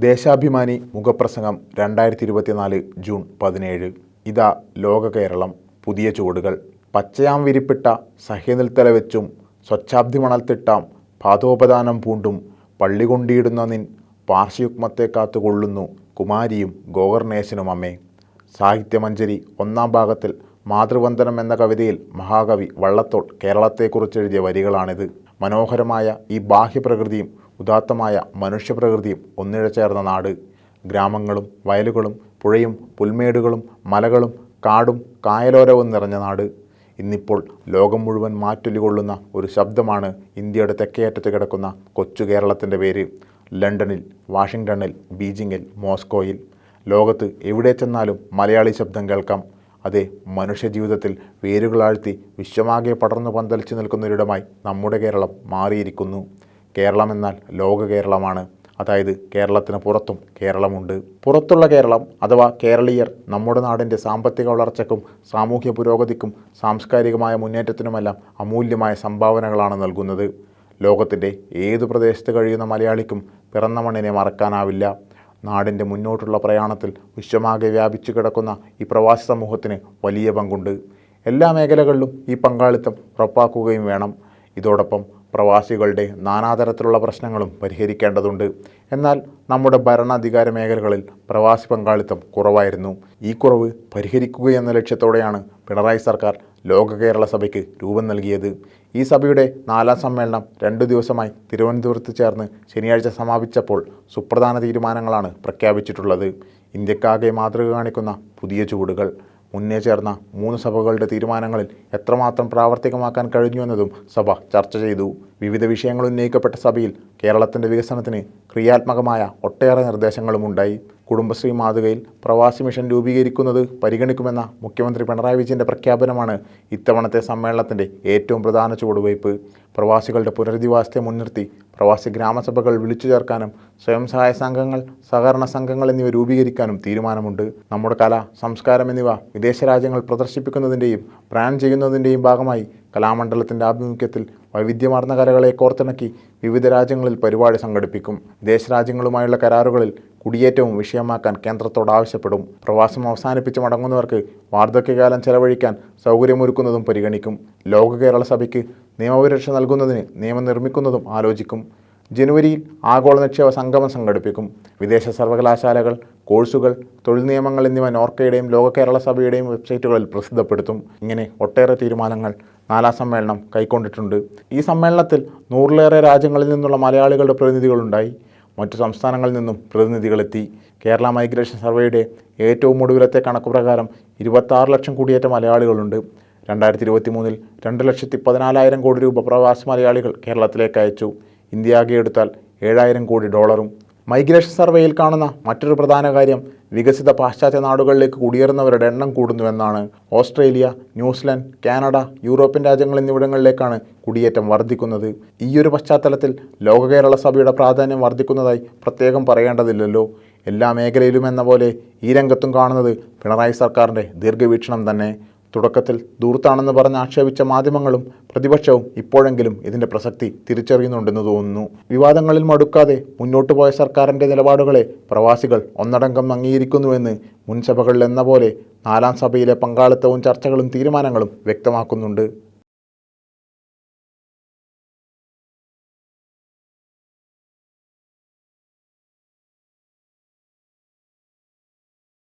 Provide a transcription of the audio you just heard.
ദേശാഭിമാനി മുഖപ്രസംഗം 2024 ജൂൺ 17. ഇതാ ലോക കേരളം, പുതിയ ചുവടുകൾ. പച്ചയാം വിരിപ്പിട്ട സഹ്യനിൽത്തല വെച്ചും സ്വച്ഛാബ്ദി മണൽത്തിട്ടാം പാദോപദാനം പൂണ്ടും പള്ളി കൊണ്ടിടുന്ന നിൻ പാർശ്വയുഗ്മത്തെ കാത്തുകൊള്ളുന്നു കുമാരിയും ഗോകർണേശനും അമ്മേ. സാഹിത്യമഞ്ജരി 1-ാം ഭാഗത്തിൽ മാതൃവന്ദനം എന്ന കവിതയിൽ മഹാകവി വള്ളത്തോൾ കേരളത്തെക്കുറിച്ചെഴുതിയ വരികളാണിത്. മനോഹരമായ ഈ ബാഹ്യപ്രകൃതിയും ഉദാത്തമായ മനുഷ്യപ്രകൃതിയും ഒന്നിഴചേർന്ന നാട്. ഗ്രാമങ്ങളും വയലുകളും പുഴയും പുൽമേടുകളും മലകളും കാടും കായലോരവും നിറഞ്ഞ നാട്. ഇന്നിപ്പോൾ ലോകം മുഴുവൻ മാറ്റൊലികൊള്ളുന്ന ഒരു ശബ്ദമാണ് ഇന്ത്യയുടെ തെക്കേയറ്റത്ത് കിടക്കുന്ന കൊച്ചു കേരളത്തിൻ്റെ പേര്. ലണ്ടനിൽ, വാഷിങ്ടണിൽ, ബീജിങ്ങിൽ, മോസ്കോയിൽ, ലോകത്ത് എവിടെ ചെന്നാലും മലയാളി ശബ്ദം കേൾക്കാം. അതെ, മനുഷ്യജീവിതത്തിൽ വേരുകളാഴ്ത്തി വിശ്വമാകെ പടർന്നു പന്തലിച്ചു നിൽക്കുന്നൊരിടമായി നമ്മുടെ കേരളം മാറിയിരിക്കുന്നു. കേരളം എന്നാൽ ലോക കേരളമാണ്. അതായത് കേരളത്തിന് പുറത്തും കേരളമുണ്ട്. പുറത്തുള്ള കേരളം അഥവാ കേരളീയർ നമ്മുടെ നാടിൻ്റെ സാമ്പത്തിക വളർച്ചയ്ക്കും സാമൂഹ്യ പുരോഗതിക്കും സാംസ്കാരികമായ മുന്നേറ്റത്തിനുമെല്ലാം അമൂല്യമായ സംഭാവനകളാണ് നൽകുന്നത്. ലോകത്തിൻ്റെ ഏതു പ്രദേശത്ത് കഴിയുന്ന മലയാളിക്കും പിറന്ന മണ്ണിനെ മറക്കാനാവില്ല. നാടിൻ്റെ മുന്നോട്ടുള്ള പ്രയാണത്തിൽ വിശ്വമാകെ വ്യാപിച്ചു കിടക്കുന്ന ഈ പ്രവാസി സമൂഹത്തിന് വലിയ പങ്കുണ്ട്. എല്ലാ മേഖലകളിലും ഈ പങ്കാളിത്തം ഉറപ്പാക്കുകയും വേണം. ഇതോടൊപ്പം പ്രവാസികളുടെ നാനാതരത്തിലുള്ള പ്രശ്നങ്ങളും പരിഹരിക്കേണ്ടതുണ്ട്. എന്നാൽ നമ്മുടെ ഭരണാധികാര മേഖലകളിൽ പ്രവാസി പങ്കാളിത്തം കുറവായിരുന്നു. ഈ കുറവ് പരിഹരിക്കുകയെന്ന ലക്ഷ്യത്തോടെയാണ് പിണറായി സർക്കാർ ലോക കേരള സഭയ്ക്ക് രൂപം നൽകിയത്. ഈ സഭയുടെ 4-ാം സമ്മേളനം 2 ദിവസമായി തിരുവനന്തപുരത്ത് ചേർന്ന് ശനിയാഴ്ച സമാപിച്ചപ്പോൾ സുപ്രധാന തീരുമാനങ്ങളാണ് പ്രഖ്യാപിച്ചിട്ടുള്ളത്. ഇന്ത്യക്കാകെ മാതൃക കാണിക്കുന്ന പുതിയ ചുവടുകൾ. മുന്നേ ചേർന്ന 3 സഭകളുടെ തീരുമാനങ്ങളിൽ എത്രമാത്രം പ്രാവർത്തികമാക്കാൻ കഴിഞ്ഞുവെന്നതും സഭ ചർച്ച ചെയ്തു. വിവിധ വിഷയങ്ങൾ ഉന്നയിക്കപ്പെട്ട സഭയിൽ കേരളത്തിൻ്റെ വികസനത്തിന് ക്രിയാത്മകമായ ഒട്ടേറെ നിർദ്ദേശങ്ങളുമുണ്ടായി. കുടുംബശ്രീ മാതൃകയിൽ പ്രവാസി മിഷൻ രൂപീകരിക്കുന്നത് പരിഗണിക്കുമെന്ന മുഖ്യമന്ത്രി പിണറായി വിജയൻ്റെ പ്രഖ്യാപനമാണ് ഇത്തവണത്തെ സമ്മേളനത്തിൻ്റെ ഏറ്റവും പ്രധാന ചുവടുവയ്പ്. പ്രവാസികളുടെ പുനരധിവാസത്തെ മുൻനിർത്തി പ്രവാസി ഗ്രാമസഭകൾ വിളിച്ചു ചേർക്കാനും സ്വയം സഹായ സംഘങ്ങൾ, സഹകരണ സംഘങ്ങൾ എന്നിവ രൂപീകരിക്കാനും തീരുമാനമുണ്ട്. നമ്മുടെ കല, സംസ്കാരം എന്നിവ വിദേശ രാജ്യങ്ങൾ പ്രദർശിപ്പിക്കുന്നതിൻ്റെയും ബ്രാൻഡ് ചെയ്യുന്നതിൻ്റെയും ഭാഗമായി കലാമണ്ഡലത്തിൻ്റെ ആഭിമുഖ്യത്തിൽ വൈവിധ്യമാർന്ന കലകളെ കോർത്തിണക്കി വിവിധ രാജ്യങ്ങളിൽ പരിപാടി സംഘടിപ്പിക്കും. വിദേശ രാജ്യങ്ങളുമായുള്ള കരാറുകളിൽ കുടിയേറ്റവും വിഷയമാക്കാൻ കേന്ദ്രത്തോട് ആവശ്യപ്പെടും. പ്രവാസം അവസാനിപ്പിച്ച് മടങ്ങുന്നവർക്ക് വാർദ്ധക്യകാലം ചെലവഴിക്കാൻ സൗകര്യമൊരുക്കുന്നതും പരിഗണിക്കും. ലോക കേരള സഭയ്ക്ക് നിയമപരിരക്ഷ നൽകുന്നതിന് നിയമം നിർമ്മിക്കുന്നതും ആലോചിക്കും. ജനുവരിയിൽ ആഗോള നിക്ഷേപ സംഗമം സംഘടിപ്പിക്കും. വിദേശ സർവകലാശാലകൾ, കോഴ്സുകൾ, തൊഴിൽ നിയമങ്ങൾ എന്നിവ നോർക്കയുടെയും ലോക കേരള സഭയുടെയും വെബ്സൈറ്റുകളിൽ പ്രസിദ്ധപ്പെടുത്തും. ഇങ്ങനെ ഒട്ടേറെ തീരുമാനങ്ങൾ 4-ാം സമ്മേളനം കൈക്കൊണ്ടിട്ടുണ്ട്. ഈ സമ്മേളനത്തിൽ 100-ലേറെ രാജ്യങ്ങളിൽ നിന്നുള്ള മലയാളികളുടെ പ്രതിനിധികളുണ്ടായി. മറ്റു സംസ്ഥാനങ്ങളിൽ നിന്നും പ്രതിനിധികളെത്തി. കേരള മൈഗ്രേഷൻ സർവേയുടെ ഏറ്റവും ഒടുവിലത്തെ കണക്ക് പ്രകാരം 26 ലക്ഷം കുടിയേറ്റ മലയാളികളുണ്ട്. 2023 2,14,000 കോടി രൂപ പ്രവാസി മലയാളികൾ കേരളത്തിലേക്ക് അയച്ചു. ഇന്ത്യയാകെ എടുത്താൽ $7,000 കോടി. മൈഗ്രേഷൻ സർവേയിൽ കാണുന്ന മറ്റൊരു പ്രധാന കാര്യം വികസിത പാശ്ചാത്യ നാടുകളിലേക്ക് കുടിയേറുന്നവരുടെ എണ്ണം കൂടുന്നുവെന്നാണ്. ഓസ്ട്രേലിയ, ന്യൂസിലൻഡ്, കാനഡ, യൂറോപ്യൻ രാജ്യങ്ങൾ എന്നിവിടങ്ങളിലേക്കാണ് കുടിയേറ്റം വർദ്ധിക്കുന്നത്. ഈയൊരു പശ്ചാത്തലത്തിൽ ലോക കേരള സഭയുടെ പ്രാധാന്യം വർദ്ധിക്കുന്നതായി പ്രത്യേകം പറയേണ്ടതില്ലല്ലോ. എല്ലാ മേഖലയിലും എന്ന പോലെ ഈ രംഗത്തും കാണുന്നത് പിണറായി സർക്കാരിൻ്റെ ദീർഘവീക്ഷണം തന്നെ. തുടക്കത്തിൽ ദൂർത്താണെന്ന് പറഞ്ഞ് ആക്ഷേപിച്ച മാധ്യമങ്ങളും പ്രതിപക്ഷവും ഇപ്പോഴെങ്കിലും ഇതിൻ്റെ പ്രസക്തി തിരിച്ചറിയുന്നുണ്ടെന്ന് തോന്നുന്നു. വിവാദങ്ങളിൽ മടുക്കാതെ മുന്നോട്ടു പോയ സർക്കാരിൻ്റെ നിലപാടുകളെ പ്രവാസികൾ ഒന്നടങ്കം അംഗീകരിക്കുന്നുവെന്ന് മുൻസഭകളിൽ എന്ന പോലെ 4-ാം സഭയിലെ പങ്കാളിത്തവും ചർച്ചകളും തീരുമാനങ്ങളും വ്യക്തമാക്കുന്നുണ്ട്.